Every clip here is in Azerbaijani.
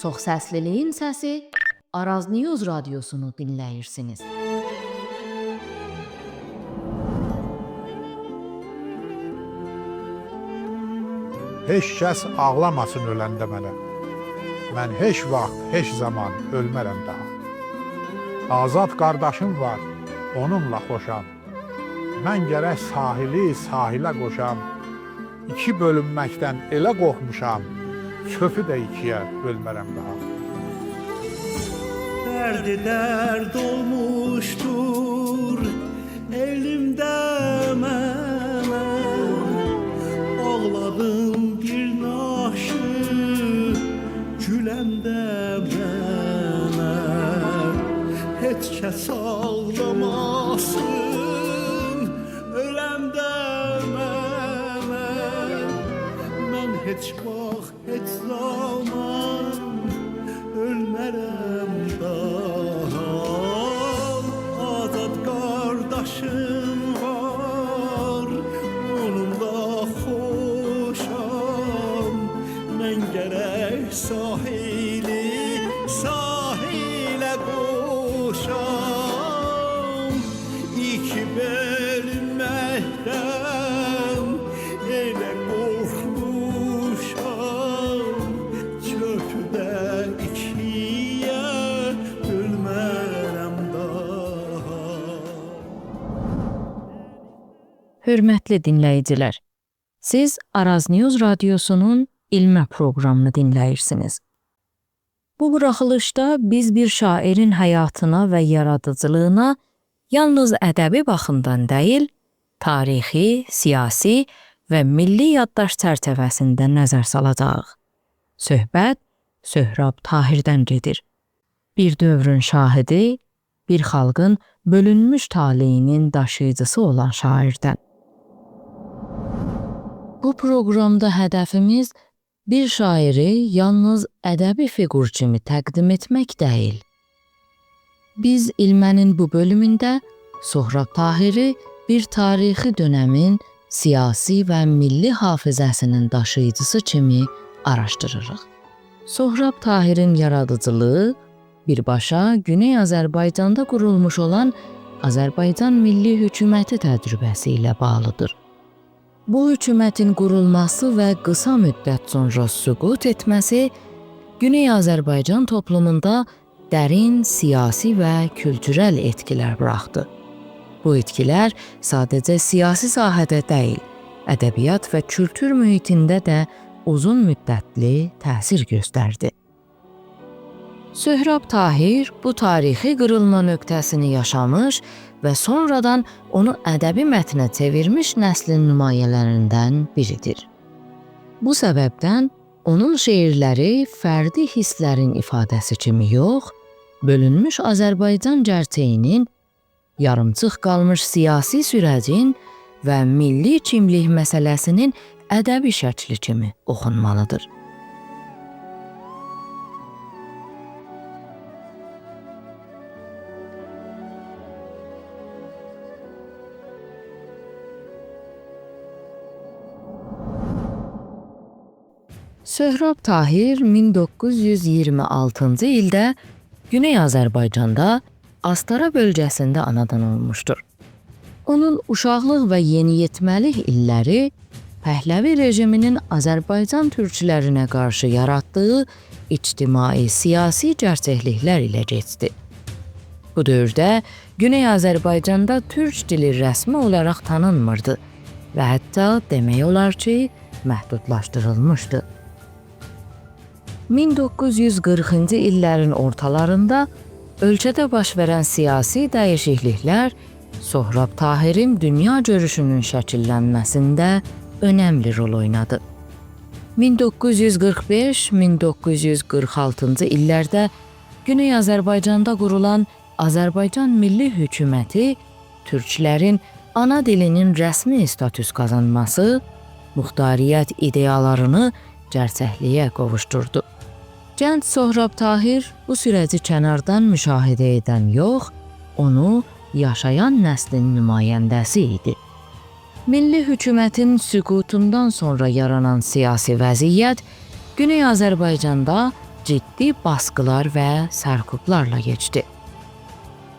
Çoxsəsliliyin səsi Araz News radiosunu dinləyirsiniz. Heç kəs ağlamasın öləndə mənə. Mən heç vaxt, heç zaman ölmərəm daha. Azad qardaşım var, onunla xoşam. Mən gərək sahili sahilə qoşam. İki bölünməkdən elə qorxmuşam, çöpü də ikiyə bölmərəm daha. Derdi dert olmuştur elimde mənə. Ağladım bir naşı güləndə mənə. Heç kəs ağlamasın öləndə mənə. Mən heç vaxt, heç zaman ölmərəm daha. Azad qardaşım var, onunla xoşam. Mən gərək sahilə qoşam. İki bölünməkdən elə qorxmuşam, çöpü də ikiyə bölmərəm daha. Hörmətli dinləyicilər, siz Araz News radiosunun ilmə proqramını dinləyirsiniz. Bu buraxılışda biz bir şairin həyatına və yaradıcılığına yalnız ədəbi baxımdan deyil, tarixi, siyasi və milli yaddaş çərçivəsində nəzər salacağıq. Söhbət Söhrab Tahirdən gedir. Bir dövrün şahidi, bir xalqın bölünmüş taleyinin daşıyıcısı olan şairdən. Bu proqramda hədəfimiz bir şairi yalnız ədəbi fiqur kimi təqdim etmək deyil. Biz ilmənin bu bölümündə Söhrab Tahiri bir tarixi dönəmin siyasi və milli hafizəsinin daşıyıcısı kimi araşdırırıq. Söhrab Tahirin yaradıcılığı birbaşa Güney Azərbaycanda qurulmuş olan Azərbaycan Milli Hökuməti təcrübəsi ilə bağlıdır. Bu hökumətin qurulması və qısa müddət sonra süqut etməsi Güney Azərbaycan toplumunda dərin siyasi və kültürel etkilər buraxdı. Bu etkilər sadəcə siyasi sahədə deyil, ədəbiyyat və kültür mühitində də uzun müddətli təsir göstərdi. Söhrab Tahir bu tarixi qırılma nöqtəsini yaşamış və sonradan onu ədəbi mətnə çevirmiş nəslin nümayələrindən biridir. Bu səbəbdən onun şeirləri fərdi hisslərin ifadəsi kimi yox, bölünmüş Azərbaycan gerçəyinin, yarımçıq qalmış siyasi sürəcin və milli kimlik məsələsinin ədəbi şəkli kimi oxunmalıdır. Söhrab Tahir 1926-cı ildə Güney Azərbaycanda Astara bölgəsində anadan olmuşdur. Onun uşaqlıq və yeniyetməlik illəri Pəhləvi rejiminin Azərbaycan türklərinə qarşı yaratdığı ictimai-siyasi gerçəkliklər ilə keçdi. Bu dövrdə Güney Azərbaycanda türk dili rəsmi olaraq tanınmırdı və hətta demək olar ki, məhdudlaşdırılmışdı. 1940-cı illərin ortalarında ölkədə baş verən siyasi dəyişikliklər Söhrab Tahirin dünya görüşünün şəkillənməsində önəmli rol oynadı. 1945-1946-cı illərdə Güney Azərbaycanda qurulan Azərbaycan Milli Hökuməti türklərin ana dilinin rəsmi status qazanması, muxtariyyət ideyalarını gerçəkliyə qovuşdurdu. Gənc Söhrab Tahir bu sürəci kənardan müşahidə edən yox, onu yaşayan nəslin nümayəndəsi idi. Milli hökumətin süqutundan sonra yaranan siyasi vəziyyət Güney Azərbaycanda ciddi baskılar və sərkublarla keçdi.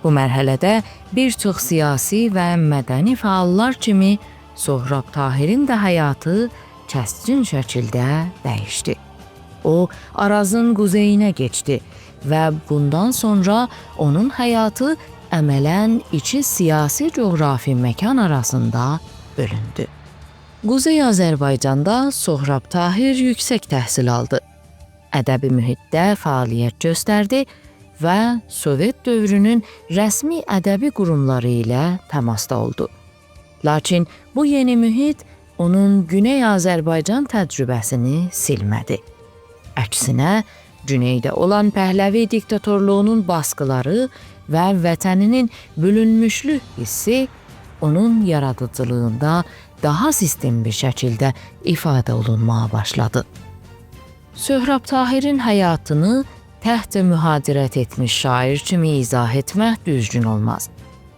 Bu mərhələdə bir çox siyasi və mədəni fəallar kimi Sohrab Tahirin də həyatı kəskin şəkildə dəyişdi. O, Arazın quzeyinə keçdi və bundan sonra onun həyatı əmələn iki siyasi coğrafi məkan arasında bölündü. Quzey Azərbaycanda Sohrab Tahir yüksək təhsil aldı. Ədəbi mühitdə fəaliyyət göstərdi və Sovet dövrünün rəsmi ədəbi qurumları ilə təmasda oldu. Lakin bu yeni mühit onun Güney Azərbaycan təcrübəsini silmədi. Əksinə, Güneydə olan Pəhləvi diktatorluğunun baskıları və vətəninin bölünmüşlük hissi onun yaradıcılığında daha sistemli şəkildə ifadə olunmağa başladı. Sohrab Tahirin həyatını təht mühacirət etmiş şair kimi izah etmək düzgün olmaz.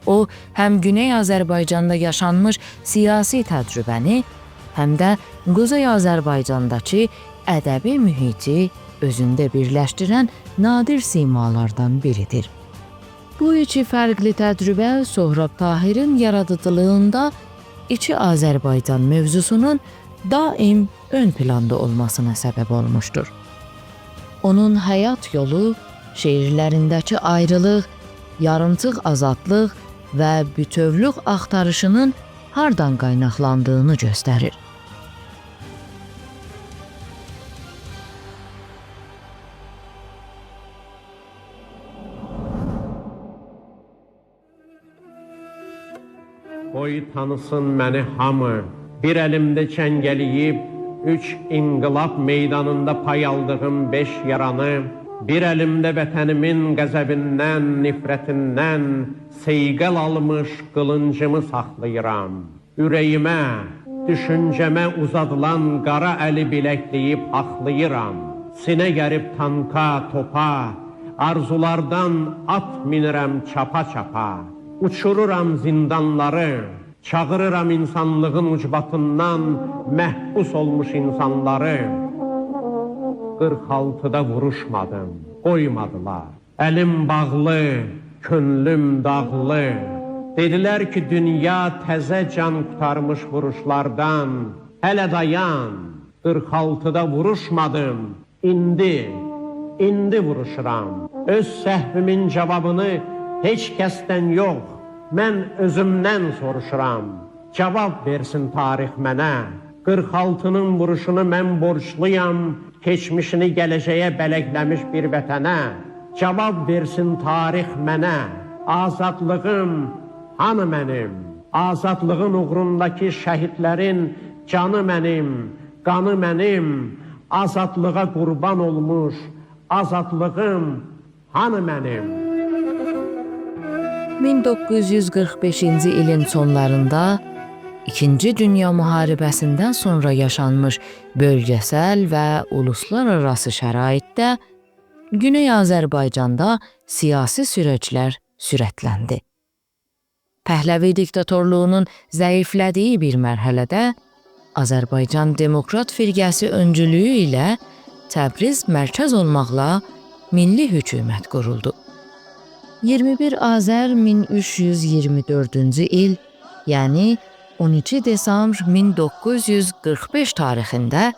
O, həm Güney Azərbaycanda yaşanmış siyasi təcrübəni, həm də Quzey Azərbaycandakı ədəbi mühiti özündə birləşdirən nadir simalardan biridir. Bu iki fərqli təcrübə Sohrab Tahirin yaradıcılığında İki Azərbaycan mövzusunun daim ön planda olmasına səbəb olmuşdur. Onun həyat yolu şeirlərindəki ayrılıq, yarımçıq azadlıq və bütövlük axtarışının hardan qaynaqlandığını göstərir. Qoy tanısın məni hamı, bir əlimdə çəngəliyib, üç inqilab meydanında pay aldığım 5 yaranı, bir əlimdə vətənimin qəzəbindən, nifrətindən seyqəl almış qılıncımı saxlayıram. Ürəyimə, düşüncəmə uzadılan qara əli biləkləyib haqlayıram. Sinə gərib tanka, topa, arzulardan at minirəm çapa-çapa. Uçururam zindanları, çağırıram insanlığın ucbatından məhbus olmuş insanları. 46'da vuruşmadım, qoymadılar. Əlim bağlı, könlüm dağlı. Dedilər ki, dünya təzə can qutarmış vuruşlardan. Hələ dayan, 46'da vuruşmadım, indi vuruşuram. Öz səhvimin cavabını heç kəsdən yox, mən özümdən soruşuram. Cavab versin tarix mənə. 46'nın vuruşunu mən borçluyam, keçmişini gələcəyə bələkləmiş bir vətənə. Cavab versin tarix mənə. Azadlığım hanı mənim? Azadlığın uğrundakı şəhidlərin canı mənim, qanı mənim. Azadlığa qurban olmuş azadlığım hanı mənim? 1945-ci ilin sonlarında İkinci Dünya Müharibəsindən sonra yaşanmış bölgəsəl və uluslararası şəraitdə Güney Azərbaycanda siyasi süreçlər sürətləndi. Pəhləvi diktatorluğunun zəiflədiyi bir mərhələdə Azərbaycan Demokrat Firqəsi öncülüyü ilə Təbriz mərkəz olmaqla milli hökumət quruldu. 21 Azər 1324-cü il, yəni 12 Desembr 1945 tarixində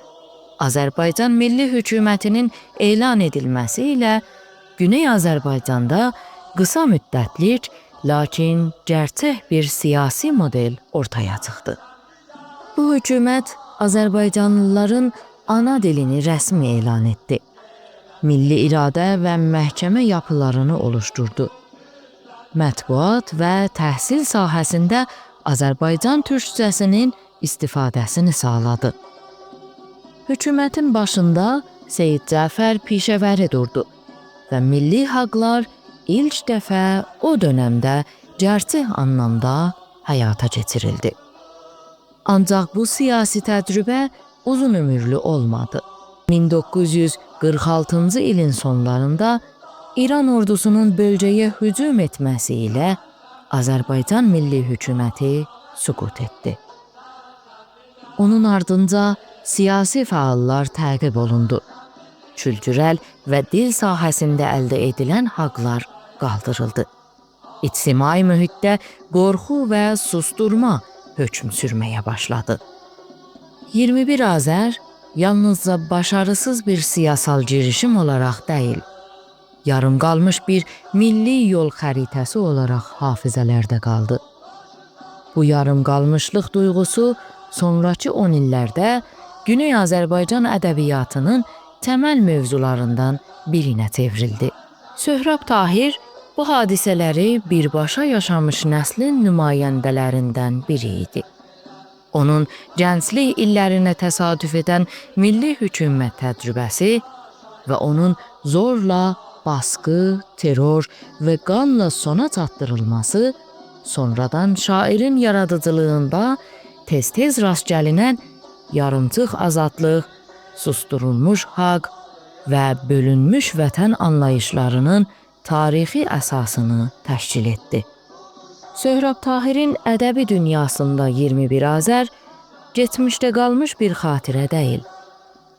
Azərbaycan Milli Hökumətinin elan edilməsi ilə Güney Azərbaycanda qısa müddətlik, lakin gerçək bir siyasi model ortaya çıxdı. Bu hökumət Azərbaycanlıların ana dilini rəsmi elan etdi. Milli iradə və məhkəmə yapılarını oluşturdu. Mətbuat və təhsil sahəsində Azərbaycan türkcəsinin istifadəsini sağladı. Hökumətin başında Seyid Cəfər Pişəvəri durdu və milli haqlar ilk dəfə o dönəmdə gerçək anlamda həyata keçirildi. Ancaq bu siyasi təcrübə uzun ömürlü olmadı. 1946-cı ilin sonlarında İran ordusunun bölgəyə hücum etməsi ilə Azərbaycan Milli Hökuməti süqut etdi. Onun ardınca siyasi fəallar təqib olundu. kültürel və dil sahəsində əldə edilən haqlar qaldırıldı. İctimai mühitdə qorxu və susturma hökm sürməyə başladı. 21 Azər yalnızca başarısız bir siyasal girişim olaraq deyil, yarım qalmış bir milli yol xəritəsi olaraq hafizələrdə qaldı. Bu yarım qalmışlıq duyğusu sonrakı 10 illərdə Güney Azərbaycan ədəbiyyatının təməl mövzularından birinə çevrildi. Söhrab Tahir bu hadisələri birbaşa yaşamış nəslin nümayəndələrindən biri idi. Onun gənclik illərinə təsadüf edən milli hökumət təcrübəsi və onun zorla baskı, terror və qanla sona çatdırılması sonradan şairin yaradıcılığında tez-tez rast gəlinən yarımçıq azadlıq, susturulmuş haqq və bölünmüş vətən anlayışlarının tarixi əsasını təşkil etdi. Söhrab Tahirin ədəbi dünyasında 21 Azər keçmişdə qalmış bir xatirə deyil,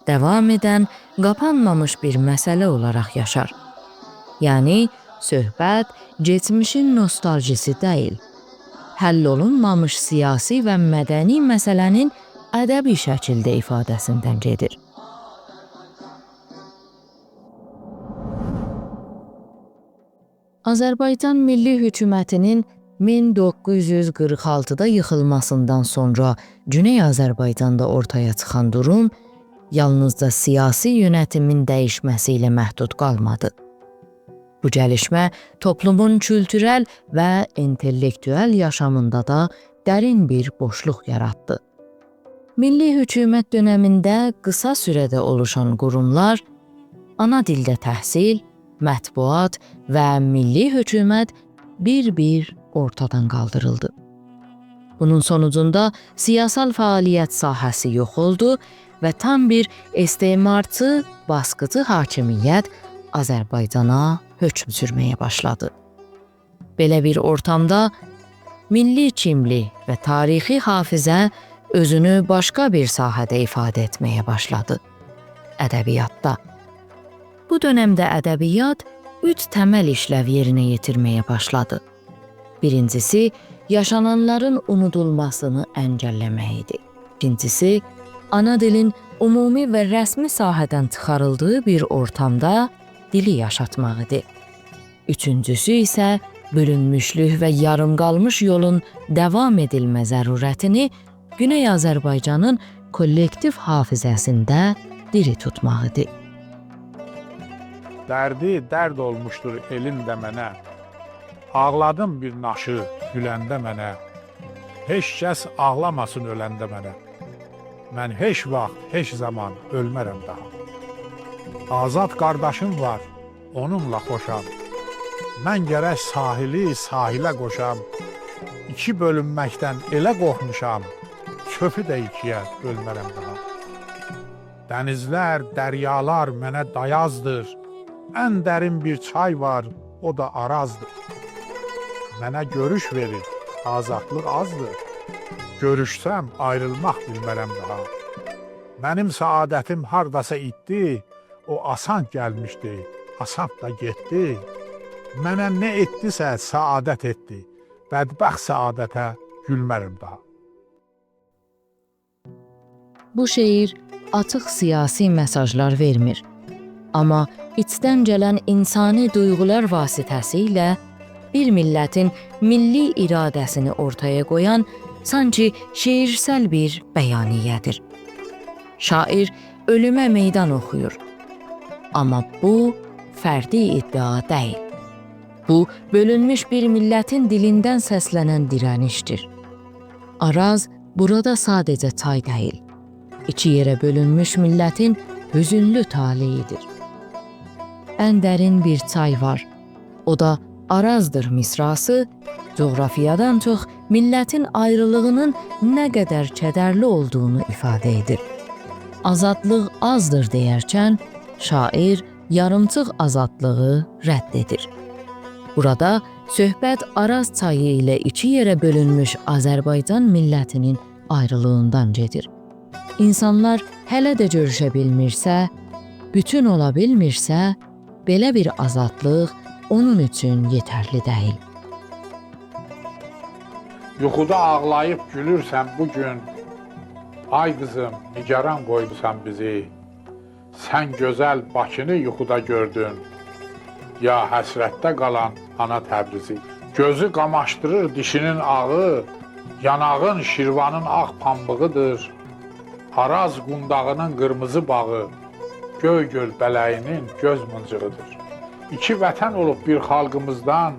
davam edən, qapanmamış bir məsələ olaraq yaşar. Yəni, söhbət keçmişin nostaljisi deyil, həll olunmamış siyasi və mədəni məsələnin ədəbi şəkildə ifadəsindən gedir. Azərbaycan Milli Hökumətinin 1946-da yıxılmasından sonra Güney Azərbaycanda ortaya çıxan durum yalnızca siyasi yönətimin dəyişməsi ilə məhdud qalmadı. Bu gəlişmə toplumun kültürel və intellektual yaşamında da dərin bir boşluq yaratdı. Milli hökumət dönəmində qısa sürədə oluşan qurumlar, ana dildə təhsil, mətbuat və milli hökumət bir-bir ortadan qaldırıldı. Bunun sonucunda siyasal fəaliyyət sahəsi yox oldu və tam bir istemarçı, baskıcı hakimiyyət Azərbaycana hökm sürməyə başladı. Belə bir ortamda milli kimlik və tarixi hafizə özünü başqa bir sahədə ifadə etməyə başladı. Ədəbiyyatda. Bu dönəmdə ədəbiyyat 3 təməl işləv yerinə yetirməyə başladı. Birincisi, yaşananların unudulmasını əngəlləmək idi. İkincisi, ana dilin ümumi və rəsmi sahədən çıxarıldığı bir ortamda dili yaşatmaq idi. Üçüncüsü isə bölünmüşlük və yarım qalmış yolun davam edilmə zərurətini Güney Azərbaycanın kollektiv hafizəsində diri tutmaq idi. Dərdi dərd olmuşdur elin də mənə, ağladım bir naşı güləndə mənə, heç kəs ağlamasın öləndə mənə, mən heç vaxt, heç zaman ölmərəm daha. Azad qardaşım var, onunla xoşam, mən gərək sahili sahilə qoşam, iki bölünməkdən elə qorxmuşam, köpü də ikiyə bölmərəm daha. Dənizlər, dəryalar mənə dayazdır, ən dərin bir çay var, o da Arazdır. Mənə görüş verir, azadlıq azdır, görüşsəm ayrılmaq bilmərəm daha. Mənim saadətim hardasa itdi, o asan gəlmişdi, asan da getdi. Mənə nə etdisə saadət etdi, bədbəxt saadətə gülmərəm daha. Bu şeir açıq siyasi mesajlar vermir. Amma içdən gələn insani duyğular vasitəsilə bir millətin milli iradəsini ortaya qoyan sanki şeirsel bir bəyaniyədir. Şair ölümə meydan oxuyur. Amma bu fərdi iddia deyil. Bu, bölünmüş bir millətin dilindən səslənən dirənişdir. Araz burada sadəcə çay deyil, iki yerə bölünmüş millətin hüzünlü taleyidir. Ən dərin bir çay var, o da Arazdır misrası, coğrafiyadan çox millətin ayrılığının nə qədər kədərli olduğunu ifadə edir. Azadlıq azdır deyərkən, şair yarımçıq azadlığı rədd edir. Burada söhbət Araz çayı ilə iki yerə bölünmüş Azərbaycan millətinin ayrılığından gedir. İnsanlar hələ də görüşə bilmirsə, bütün ola bilmirsə, belə bir azadlıq onun üçün yetərli deyil. Yuxuda ağlayıb gülürsən bugün, ay qızım, nigaran qoydusan bizi. Sən gözəl Bakını yuxuda gördün, ya həsrətdə qalan ana Təbrizi. Gözü qamaşdırır dişinin ağı, yanağın Şirvanın ağ pambığıdır. Araz qundağının qırmızı bağı, Göygöl bələyinin göz mıncığıdır. İki vətən olub bir xalqımızdan,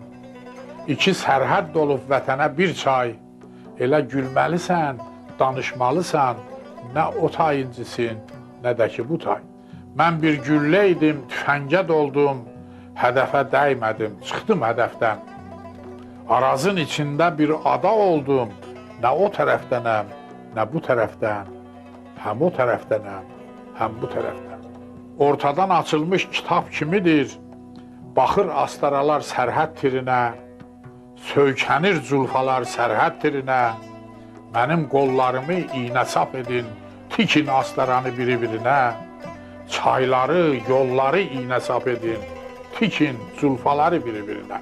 İki sərhəd olub vətənə bir çay. Elə gülməlisən, danışmalısan, nə o tayincisin, nə də ki bu tay. Mən bir güllə idim, tüfəngə doldum, hədəfə dəymədim, çıxdım hədəfdən. Arazın içində bir ada oldum, nə o tərəfdənəm, nə bu tərəfdən. Həm o tərəfdənəm, həm bu tərəfdən. Ortadan açılmış kitab kimidir, baxır astaralar sərhəd tirinə, söykənir zulfalar sərhəd tirinə, mənim qollarımı iynə sap edin, tikin astaranı biri-birinə, çayları, yolları iynə sap edin, tikin zulfaları biri-birinə.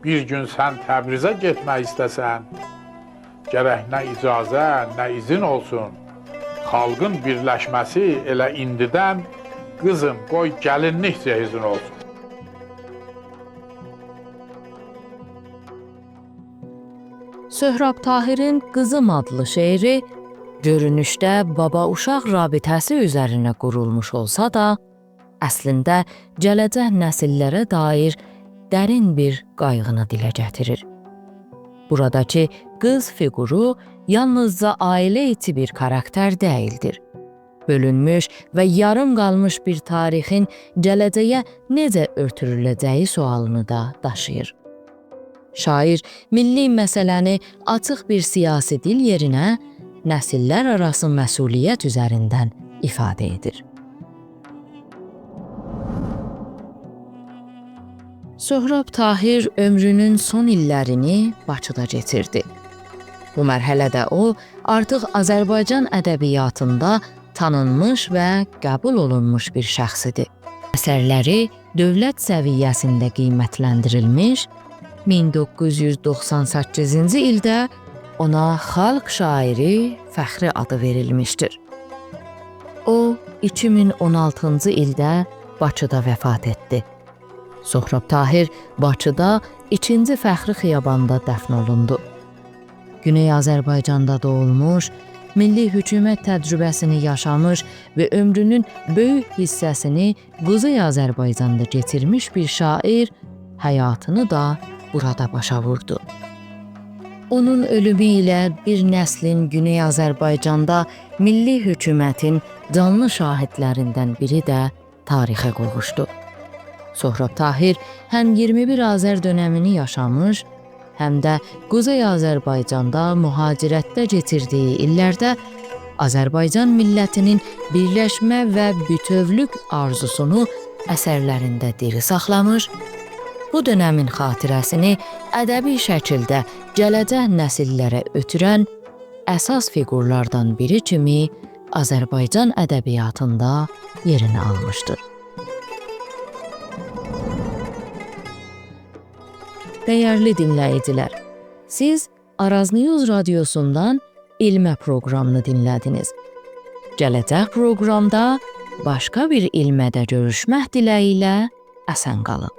Bir gün sən Təbrizə getmək istəsən, gərək nə icazə, nə izin olsun. Xalqın birləşməsi elə indidən, qızım qoy gəlinlik cehizin olsun. Söhrab Tahirin Qızım adlı şeiri görünüşdə baba-uşaq rabitəsi üzərinə qurulmuş olsa da, əslində gələcək nəsillərə dair dərin bir qayğını dilə gətirir. Buradakı qız fiquru yalnızca ailə içi bir karakter deyildir. Bölünmüş və yarım qalmış bir tarixin gələcəyə necə ötürüləcəyi sualını da daşıyır. Şair milli məsələni açıq bir siyasi dil yerinə nəsillər arası məsuliyyət üzərindən ifadə edir. Söhrab Tahir ömrünün son illərini Bakıda keçirdi. Bu mərhələdə o, artıq Azərbaycan ədəbiyyatında tanınmış və qəbul olunmuş bir şəxs idi. Əsərləri dövlət səviyyəsində qiymətləndirilmiş, 1998-ci ildə ona xalq şairi fəxri adı verilmişdir. O, 2016-cı ildə Bakıda vəfat etdi. Söhrab Tahir Bakıda 2-ci Fəxri Xiyabanda dəfn olundu. Güney Azərbaycanda doğulmuş, milli hökumət təcrübəsini yaşamış və ömrünün böyük hissəsini Quzey Azərbaycanda keçirmiş bir şair həyatını da burada başa vurdu. Onun ölümü ilə bir nəslin Güney Azərbaycanda milli hökumətin canlı şahidlərindən biri də tarixə qovuşdu. Söhrab Tahir həm 21 Azər dönəmini yaşamış, həm də Quzey Azərbaycanda mühacirətdə keçirdiyi illərdə Azərbaycan millətinin birləşmə və bütövlük arzusunu əsərlərində diri saxlamış, bu dönəmin xatirəsini ədəbi şəkildə gələcək nəsillərə ötürən əsas fiqurlardan biri kimi Azərbaycan ədəbiyyatında yerini almışdır. Dəyərli dinləyicilər, siz Araz News radiosundan İlmə proqramını dinlədiniz. Gələcək proqramda başqa bir ilmədə görüşmək diləyi ilə əsən qalın.